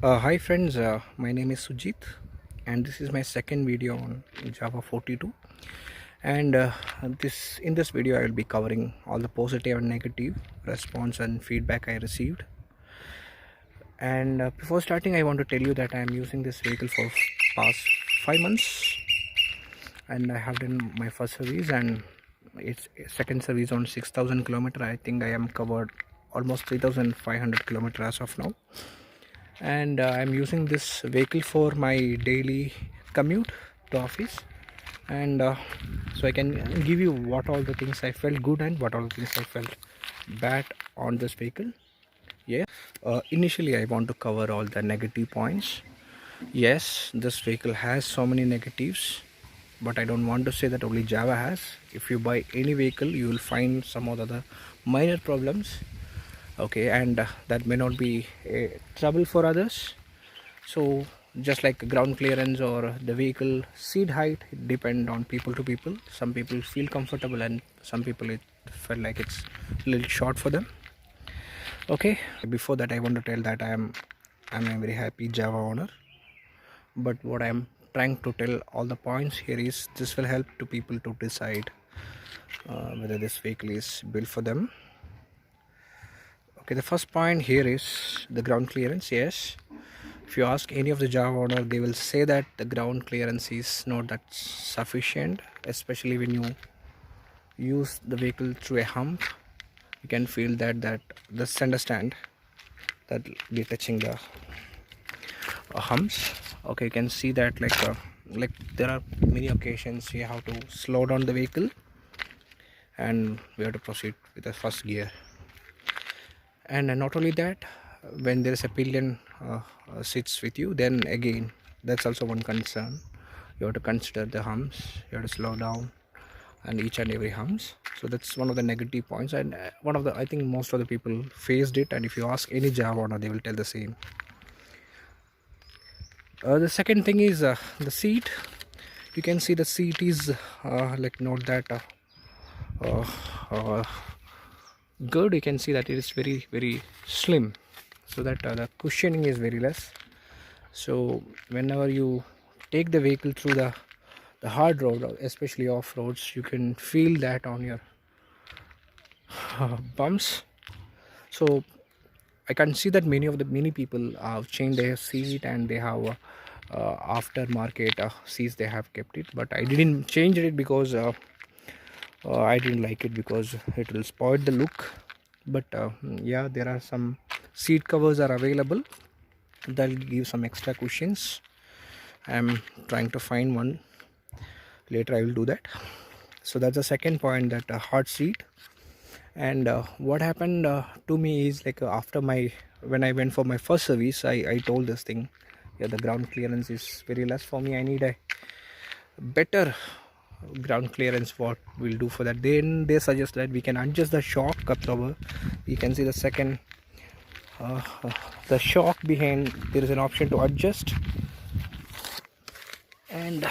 Hi friends, my name is Sujit and this is my second video on Java42, and this in this video I will be covering all the positive and negative response and feedback I received. And before starting, I want to tell you that I am using this vehicle for past 5 months, and I have done my first service and it's second service on 6,000 kilometer. I think I am covered almost 3,500 kilometers as of now, and I'm using this vehicle for my daily commute to office. And so I can give you what all the things I felt good and what all the things I felt bad on this vehicle. Yeah, initially I want to cover all the negative points. Yes, this vehicle has so many negatives, but I don't want to say that only Java has. If you buy any vehicle, you will find some of the other minor problems. Okay, and that may not be a trouble for others. So just like ground clearance or the vehicle seat height, it depends on people to people. Some people feel comfortable and some people it felt like it's a little short for them. Okay, before that I want to tell that I'm a very happy Java owner, but what I'm trying to tell all the points here is this will help to people to decide whether this vehicle is built for them. Okay, the first point here is the ground clearance. Yes, if you ask any of the Java owner, they will say that the ground clearance is not that sufficient, especially when you use the vehicle through a hump. You can feel that just understand that be touching the humps. Okay, you can see that like there are many occasions you have to slow down the vehicle and we have to proceed with the first gear. And not only that, when there is a pillion sits with you, then again that's also one concern. You have to consider the humps, you have to slow down and each and every humps. So that's one of the negative points, and one of the, I think most of the people faced it, and if you ask any Java owner they will tell the same. The second thing is the seat. You can see the seat is like not that uh, uh, good. You can see that it is very slim, so that the cushioning is very less. So whenever you take the vehicle through the hard road, especially off roads, you can feel that on your bumps. So I can see that many people have changed their seat and they have aftermarket seats they have kept it, but I didn't change it because I didn't like it because it will spoil the look. But yeah, there are some seat covers are available that will give some extra cushions. I'm trying to find one. Later I will do that. So that's the second point, that hard seat. And what happened to me is like after my when I went for my first service, I told this thing, yeah, the ground clearance is very less for me, I need a better ground clearance. What we'll do for that, then they suggest that we can adjust the shock absorber. You can see the second the shock behind, there is an option to adjust, and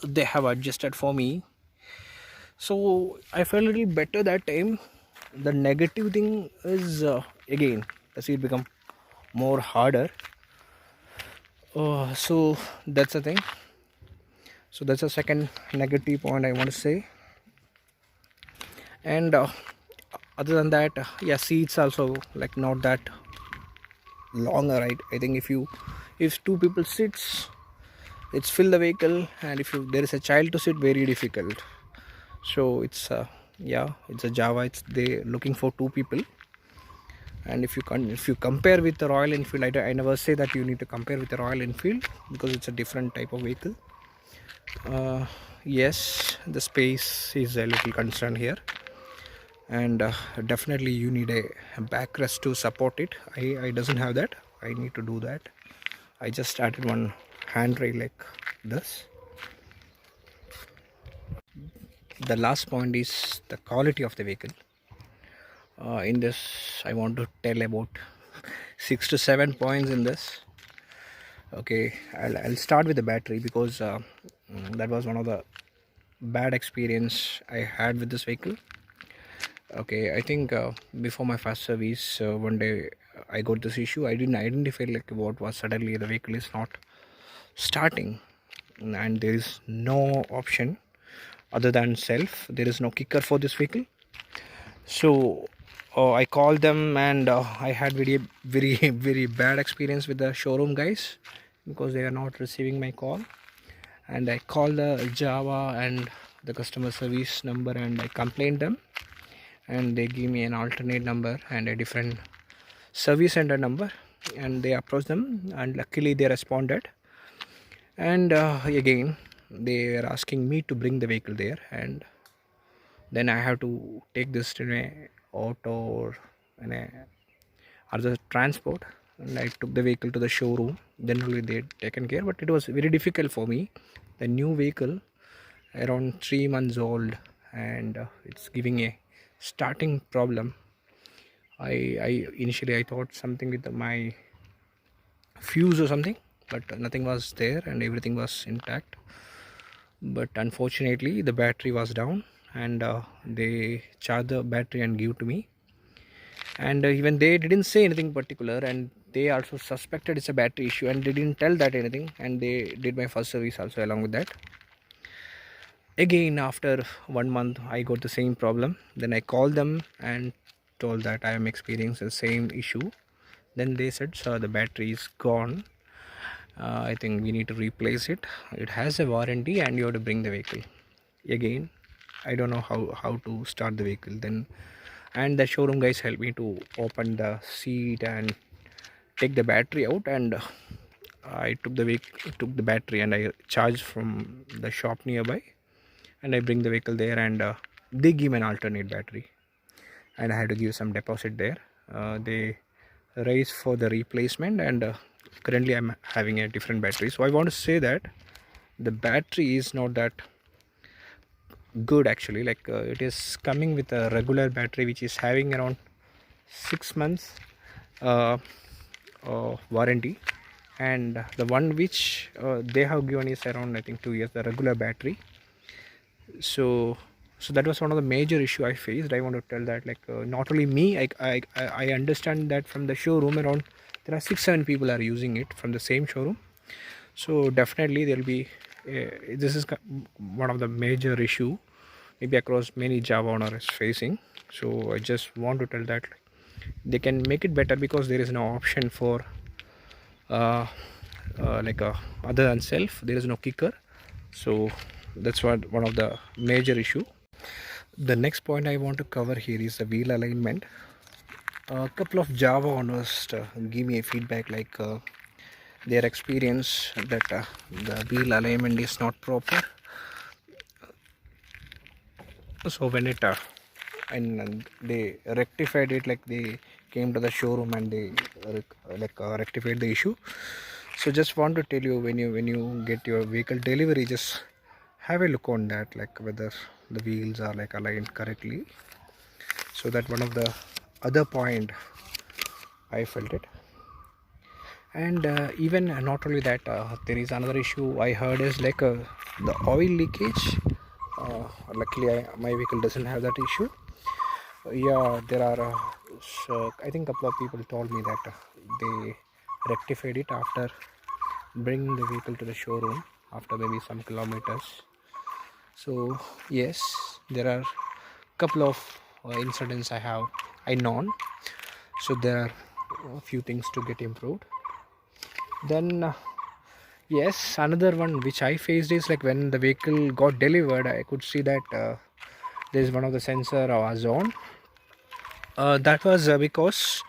they have adjusted for me, so I felt a little better that time. The negative thing is again the seat become more harder. So that's the thing. So that's the second negative point I want to say. And other than that, yeah, seats also like not that longer, right? I think if two people sits, it's fill the vehicle, and if there is a child to sit, very difficult. So it's yeah, it's a Java, it's they looking for two people. And if you compare with the Royal Enfield, I never say that you need to compare with the Royal Enfield because it's a different type of vehicle. Yes, the space is a little concern here, and definitely you need a backrest to support it. I doesn't have that. I need to do that. I just started one handrail like this. The last point is the quality of the vehicle. In this I want to tell about 6 to 7 points in this. Okay, I'll start with the battery because that was one of the bad experience I had with this vehicle. Okay, I think before my first service, one day I got this issue. I didn't identify like what was suddenly the vehicle is not starting, and there is no option other than self. There is no kicker for this vehicle. So I called them, and I had very very bad experience with the showroom guys, because they are not receiving my call. And I called the Java and the customer service number, and I complained them, and they give me an alternate number and a different service center number, and they approached them, and luckily they responded. And again they were asking me to bring the vehicle there, and then I have to take this to an auto or in a other transport, and I took the vehicle to the showroom. Then only they taken care, but it was very difficult for me. The new vehicle around 3 months old, and it's giving a starting problem. I initially I thought something with my fuse or something, but nothing was there and everything was intact. But unfortunately the battery was down, and they charged the battery and give to me, and even they didn't say anything particular, and they also suspected it's a battery issue, and they didn't tell that anything, and they did my first service also along with that. Again after 1 month I got the same problem. Then I called them and told that I am experiencing the same issue. Then they said, sir, the battery is gone, I think we need to replace it. It has a warranty and you have to bring the vehicle. Again I don't know how to start the vehicle then, and the showroom guys helped me to open the seat and take the battery out, and I took the battery and I charged from the shop nearby, and I bring the vehicle there, and they give an alternate battery, and I had to give some deposit there. They raise for the replacement, and currently I'm having a different battery. So I want to say that the battery is not that good actually. Like it is coming with a regular battery which is having around 6 months warranty, and the one which they have given is around I think 2 years, the regular battery. So that was one of the major issue I faced. I want to tell that, like not only me, I understand that from the showroom around there are 6-7 people are using it from the same showroom. So definitely there will be this is one of the major issue maybe across many Java owners facing. So I just want to tell that they can make it better, because there is no option for other than self, there is no kicker. So that's what one of the major issue. The next point I want to cover here is the wheel alignment. A couple of Java owners give me a feedback, like their experience that the wheel alignment is not proper. So when it and they rectified it, like they came to the showroom and they rectified the issue. So just want to tell you, when you get your vehicle delivery, just have a look on that, like whether the wheels are like aligned correctly. So that one of the other point I felt it. And even not only that, there is another issue I heard is like the oil leakage. Luckily my vehicle doesn't have that issue. Yeah, there are so I think a couple of people told me that they rectified it after bringing the vehicle to the showroom after maybe some kilometers. So yes, there are couple of incidents I known. So there are a few things to get improved. Then yes, another one which I faced is like when the vehicle got delivered, I could see that there is one of the sensor was on. That was because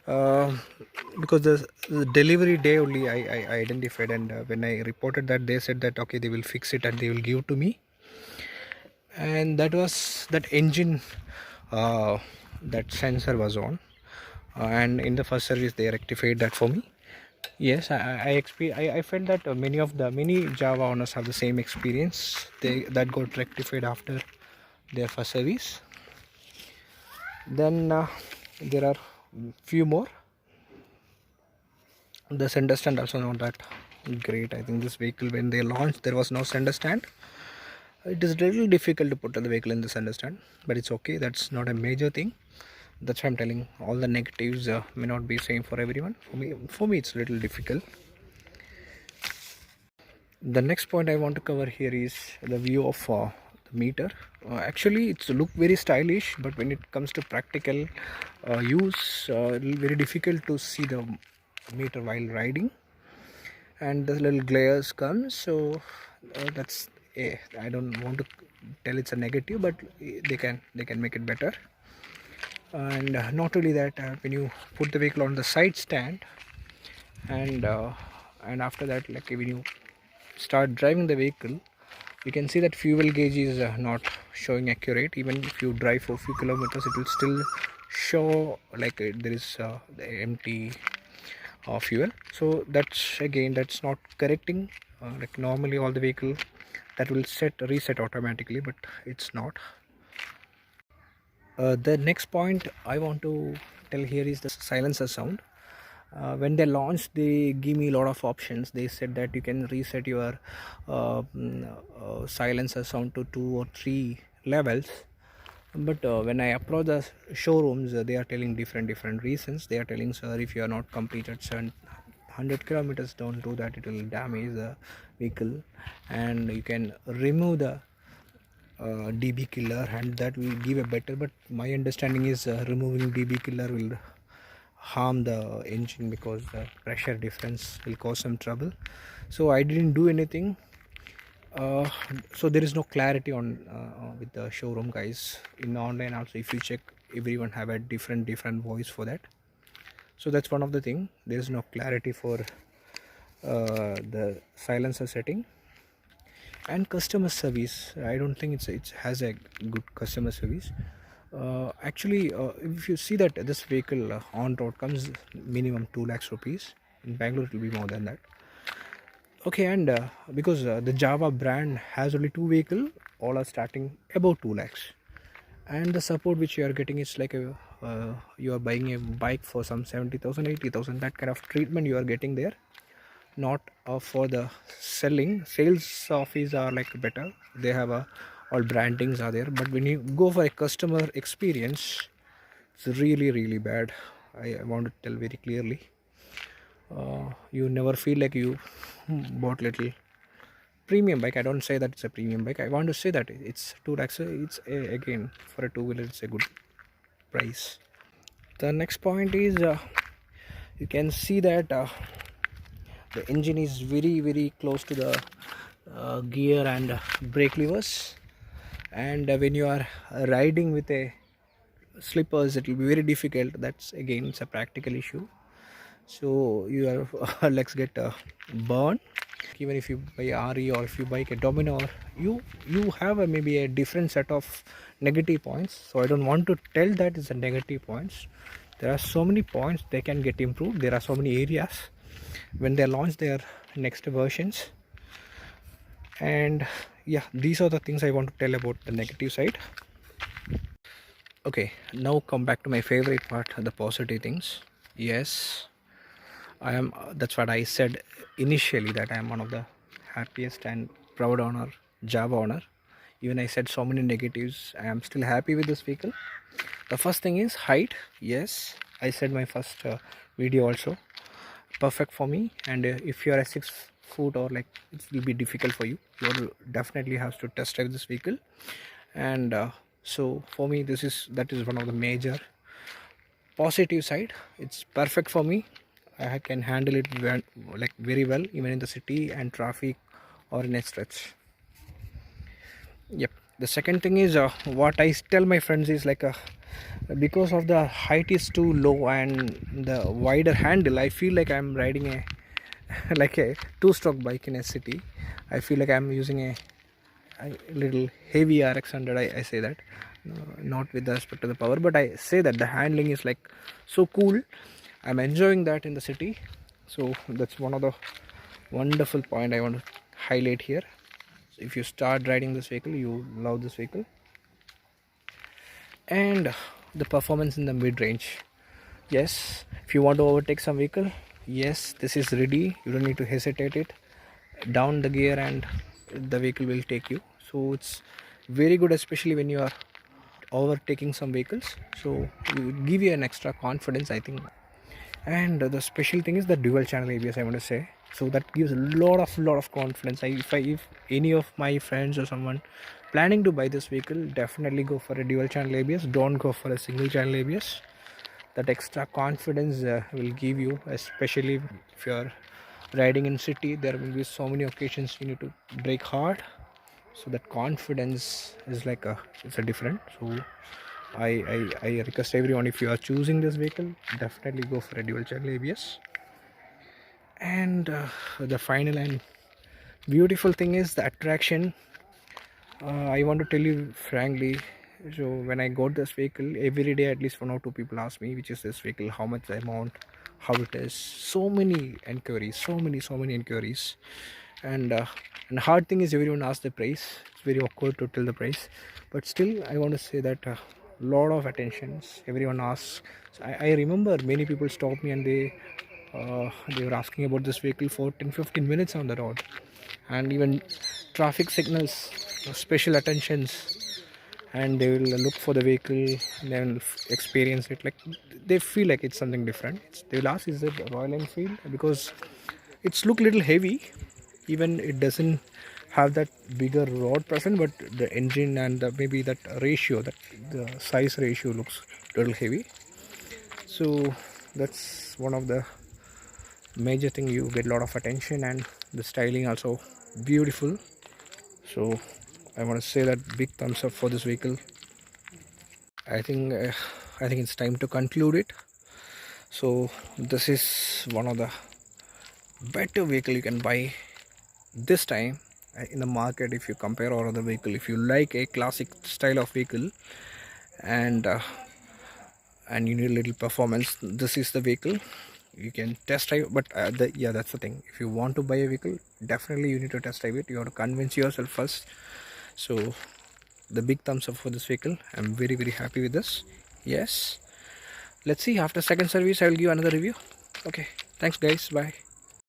the delivery day only I identified, and when I reported that, they said that okay, they will fix it and they will give to me. And that was that engine, that sensor was on, and in the first service they rectified that for me. Yes, I felt that many Java owners have the same experience. That got rectified after their first service. Then there are few more. The center stand also not that great. I think this vehicle, when they launched, there was no center stand. It is really difficult to put the vehicle in the center stand, but it's okay. That's not a major thing. That's why I'm telling, all the negatives may not be same for everyone. For me it's a little difficult. The next point I want to cover here is the view of the meter. Actually it's look very stylish, but when it comes to practical use, it'll be very difficult to see the meter while riding, and the little glares come. So that's I don't want to tell it's a negative, but they can make it better. And not only that, when you put the vehicle on the side stand, and after that, like when you start driving the vehicle, you can see that fuel gauge is not showing accurate. Even if you drive for a few kilometers, it will still show like there is the empty fuel. So that's not correcting. Like normally all the vehicle that will reset automatically, but it's not. The next point I want to tell here is the silencer sound. When they launched, they give me a lot of options. They said that you can reset your silencer sound to 2 or 3 levels, but when I approach the showrooms, they are telling different reasons. They are telling, sir, if you are not completed 700 kilometers, don't do that, it will damage the vehicle, and you can remove the dB killer, and that will give a better. But my understanding is removing dB killer will harm the engine, because the pressure difference will cause some trouble. So I didn't do anything. So there is no clarity on with the showroom guys. In online also, if you check, everyone have a different voice for that. So that's one of the thing. There is no clarity for the silencer setting. And customer service, I don't think it has a good customer service. Actually, if you see that this vehicle on road comes minimum 2 lakhs rupees. In Bangalore it will be more than that. Okay, and because the Java brand has only 2 vehicle, all are starting about 2 lakhs, and the support which you are getting is like you are buying a bike for some 70,000, 80,000. That kind of treatment you are getting there, not for the sales office are like better. They have all brandings are there, but when you go for a customer experience, it's really bad. I want to tell very clearly. You never feel like you bought little premium bike. I don't say that it's a premium bike. I want to say that it's 2 lakhs. It's again, for a two-wheeler it's a good price. The next point is you can see that the engine is very close to the gear and brake levers, and when you are riding with a slippers, it will be very difficult. That's again, it's a practical issue. So your legs get burned. Even if you buy RE, or if you buy a Dominar, you have maybe a different set of negative points. So I don't want to tell that it's a negative points. There are so many points they can get improved. There are so many areas when they launch their next versions. And yeah, these are the things I want to tell about the negative side. Okay, now come back to my favorite part, the positive things. Yes, I am that's what I said initially, that I am one of the happiest and proud owner, Java owner. Even I said so many negatives, I am still happy with this vehicle. The first thing is height. Yes, I said my first video also, perfect for me. And if you are a 6 foot, or like, it will be difficult for you. You will definitely have to test drive this vehicle. And so for me, that is one of the major positive side. It's perfect for me. I can handle it very well, even in the city and traffic, or in a stretch. Yep. The second thing is what I tell my friends is like because of the height is too low and the wider handle, I feel like I'm riding a like a 2-stroke bike in a city. I feel like I'm using a little heavy RX100. I say that, not with the respect to the power, but I say that the handling is like so cool. I'm enjoying that in the city. So that's one of the wonderful point I want to highlight here. So if you start riding this vehicle, you love this vehicle. And the performance in the mid-range. Yes, if you want to overtake some vehicle, yes, this is ready. You don't need to hesitate it. Down the gear and the vehicle will take you. So it's very good, especially when you are overtaking some vehicles, so it will give you an extra confidence, I think. And the special thing is the dual channel ABS, I want to say. So that gives a lot of confidence. If any of my friends or someone planning to buy this vehicle, definitely go for a dual channel ABS. Don't go for a single channel ABS. That extra confidence will give you, especially if you're riding in city. There will be so many occasions you need to brake hard, so that confidence is like it's a different. So I request everyone, if you are choosing this vehicle, definitely go for a dual channel ABS. And the final and beautiful thing is the attraction. I want to tell you frankly, so when I got this vehicle, every day at least 1 or 2 people ask me which is this vehicle, how much the amount, how it is. So many inquiries, so many inquiries. And hard thing is everyone asks the price. It's very awkward to tell the price, but still I want to say that lot of attentions everyone asks. So I remember many people stopped me and they were asking about this vehicle for 10-15 minutes on the road, and even traffic signals, special attentions, and they will look for the vehicle and then experience it. Like they feel like it's something different. They will ask, is it Royal Enfield? Because it's look little heavy, even it doesn't have that bigger rod present, but the engine and maybe that ratio, that the size ratio looks little heavy. So that's one of the major thing. You get a lot of attention, and the styling also beautiful. So I want to say that big thumbs up for this vehicle. I think it's time to conclude it. So this is one of the better vehicle you can buy this time in the market. If you compare all other vehicle, if you like a classic style of vehicle, and you need a little performance, this is the vehicle you can test drive. But that's the thing, if you want to buy a vehicle, definitely you need to test drive it. You have to convince yourself first. So the big thumbs up for this vehicle. I'm very happy with this. Yes, let's see, after second service I will give another review. Okay, thanks guys, bye.